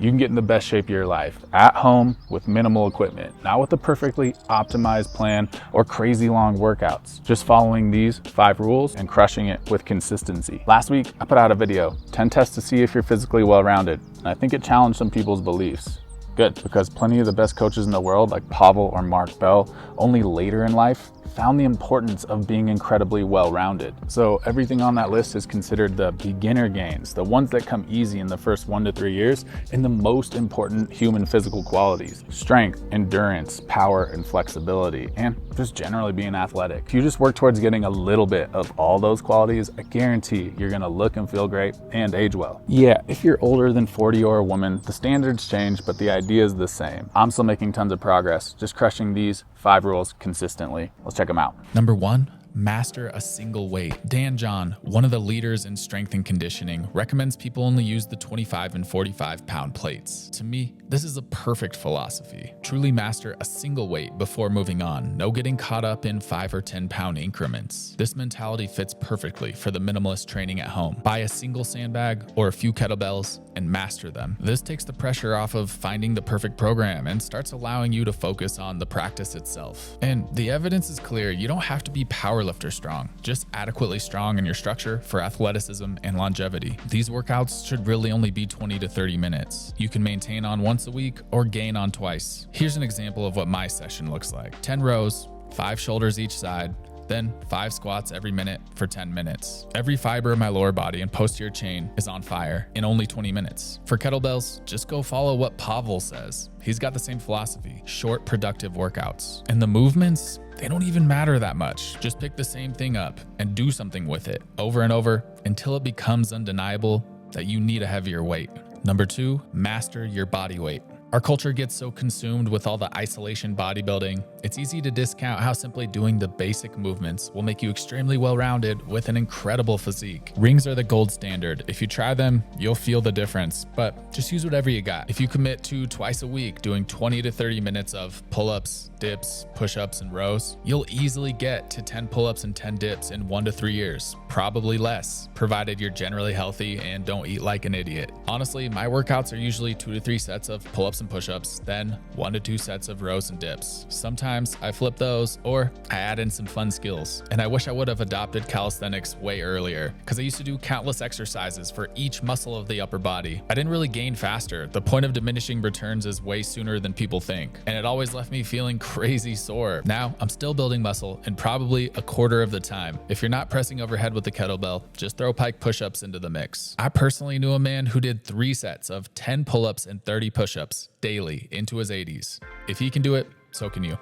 You can get in the best shape of your life at home with minimal equipment, not with a perfectly optimized plan or crazy long workouts. Just following these 5 rules and crushing it with consistency. Last week, I put out a video, 10 tests to see if you're physically well-rounded, and I think it challenged some people's beliefs. Good, because plenty of the best coaches in the world, like Pavel or Mark Bell, only later in life found the importance of being incredibly well-rounded. So everything on that list is considered the beginner gains, the ones that come easy in the first 1 to 3 years, and the most important human physical qualities: strength, endurance, power, and flexibility, and just generally being athletic. If you just work towards getting a little bit of all those qualities, I guarantee you're gonna look and feel great and age well. Yeah, if you're older than 40 or a woman, the standards change, but the idea is the same. I'm still making tons of progress, just crushing these 5 rules consistently. Let's check them out. Number 1, master a single weight. Dan John, one of the leaders in strength and conditioning, recommends people only use the 25 and 45 pound plates. To me, this is a perfect philosophy. Truly master a single weight before moving on. No getting caught up in 5 or 10 pound increments. This mentality fits perfectly for the minimalist training at home. Buy a single sandbag or a few kettlebells and master them. This takes the pressure off of finding the perfect program and starts allowing you to focus on the practice itself. And the evidence is clear. You don't have to be powerlifter strong, just adequately strong in your structure for athleticism and longevity. These workouts should really only be 20 to 30 minutes. You can maintain on once a week or gain on twice. Here's an example of what my session looks like. 10 rows, 5 shoulders each side, then 5 squats every minute for 10 minutes. Every fiber of my lower body and posterior chain is on fire in only 20 minutes. For kettlebells, just go follow what Pavel says. He's got the same philosophy: short, productive workouts. And the movements, they don't even matter that much. Just pick the same thing up and do something with it over and over until it becomes undeniable that you need a heavier weight. Number 2, master your body weight. Our culture gets so consumed with all the isolation bodybuilding, it's easy to discount how simply doing the basic movements will make you extremely well-rounded with an incredible physique. Rings are the gold standard. If you try them, you'll feel the difference, but just use whatever you got. If you commit to twice a week doing 20 to 30 minutes of pull-ups, dips, push-ups, and rows, you'll easily get to 10 pull-ups and 10 dips in 1 to 3 years, probably less, provided you're generally healthy and don't eat like an idiot. Honestly, my workouts are usually 2 to 3 sets of pull-ups and push-ups, then 1 to 2 sets of rows and dips. Sometimes I flip those, or I add in some fun skills. And I wish I would have adopted calisthenics way earlier, because I used to do countless exercises for each muscle of the upper body. I didn't really gain faster. The point of diminishing returns is way sooner than people think, and it always left me feeling crazy sore. Now I'm still building muscle, and probably a quarter of the time. If you're not pressing overhead with the kettlebell, just throw pike push-ups into the mix. I personally knew a man who did 3 sets of 10 pull-ups and 30 push-ups daily into his 80s. If he can do it, so can you.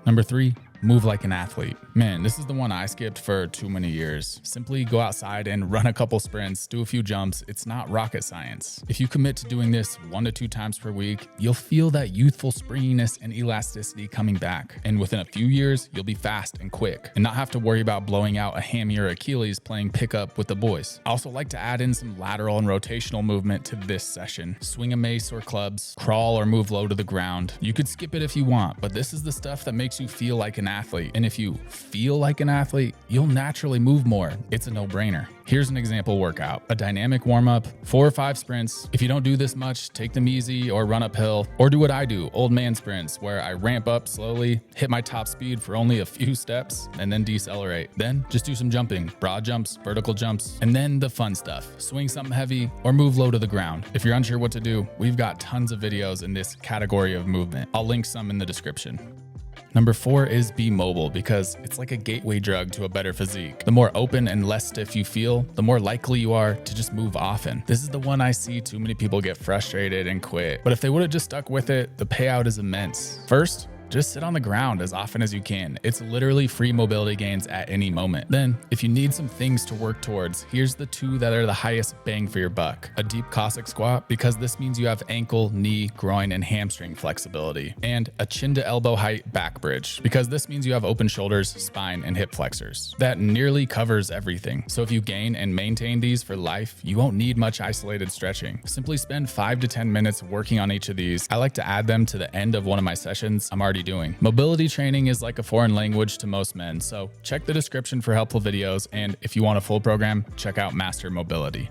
Number 3, move like an athlete. Man, this is the one I skipped for too many years. Simply go outside and run a couple sprints, do a few jumps. It's not rocket science. If you commit to doing this 1 to 2 times per week, you'll feel that youthful springiness and elasticity coming back. And within a few years, you'll be fast and quick and not have to worry about blowing out a hammy or Achilles playing pickup with the boys. I also like to add in some lateral and rotational movement to this session. Swing a mace or clubs, crawl or move low to the ground. You could skip it if you want, but this is the stuff that makes you feel like an athlete. And if you feel like an athlete, you'll naturally move more. It's a no-brainer. Here's an example workout: a dynamic warm-up, 4 or 5 sprints. If you don't do this much, take them easy or run uphill, or do what I do, old man sprints, where I ramp up slowly, hit my top speed for only a few steps, and then decelerate. Then just do some jumping, broad jumps, vertical jumps, and then the fun stuff: swing something heavy or move low to the ground. If you're unsure what to do, we've got tons of videos in this category of movement. I'll link some in the description. Number 4 is be mobile, because it's like a gateway drug to a better physique. The more open and less stiff you feel, the more likely you are to just move often. This is the one I see too many people get frustrated and quit. But if they would have just stuck with it, the payout is immense. First, just sit on the ground as often as you can. It's literally free mobility gains at any moment. Then, if you need some things to work towards, here's the 2 that are the highest bang for your buck. A deep Cossack squat, because this means you have ankle, knee, groin, and hamstring flexibility. And a chin to elbow height back bridge, because this means you have open shoulders, spine, and hip flexors. That nearly covers everything. So if you gain and maintain these for life, you won't need much isolated stretching. Simply spend 5 to 10 minutes working on each of these. I like to add them to the end of one of my sessions I'm already doing. Mobility training is like a foreign language to most men, so check the description for helpful videos, and if you want a full program, check out Master Mobility.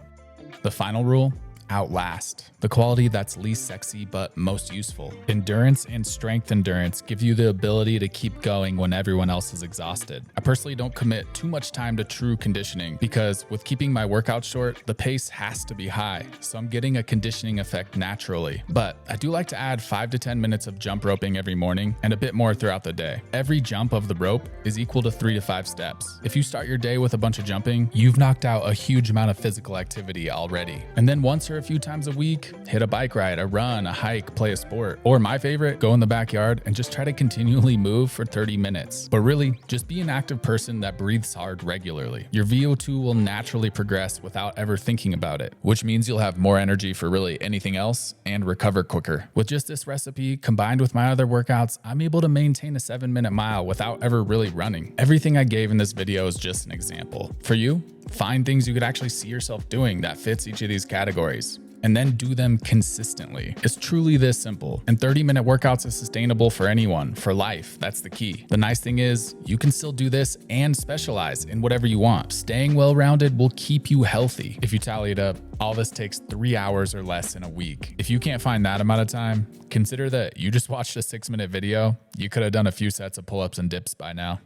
The final rule: Outlast, the quality that's least sexy but most useful. Endurance and strength endurance give you the ability to keep going when everyone else is exhausted. I personally don't commit too much time to true conditioning because with keeping my workout short, the pace has to be high, so I'm getting a conditioning effect naturally. But I do like to add 5 to 10 minutes of jump roping every morning and a bit more throughout the day. Every jump of the rope is equal to 3 to 5 steps. If you start your day with a bunch of jumping, you've knocked out a huge amount of physical activity already. And then once or a few times a week, hit a bike ride, a run, a hike, play a sport. Or my favorite, go in the backyard and just try to continually move for 30 minutes. But really, just be an active person that breathes hard regularly. Your VO2 will naturally progress without ever thinking about it, which means you'll have more energy for really anything else and recover quicker. With just this recipe combined with my other workouts, I'm able to maintain a 7-minute mile without ever really running. Everything I gave in this video is just an example. For you, find things you could actually see yourself doing that fits each of these categories, and then do them consistently. It's truly this simple. And 30-minute workouts is sustainable for anyone, for life. That's the key. The nice thing is you can still do this and specialize in whatever you want. Staying well-rounded will keep you healthy. If you tally it up, all this takes 3 hours or less in a week. If you can't find that amount of time, consider that you just watched a 6-minute video. You could have done a few sets of pull-ups and dips by now.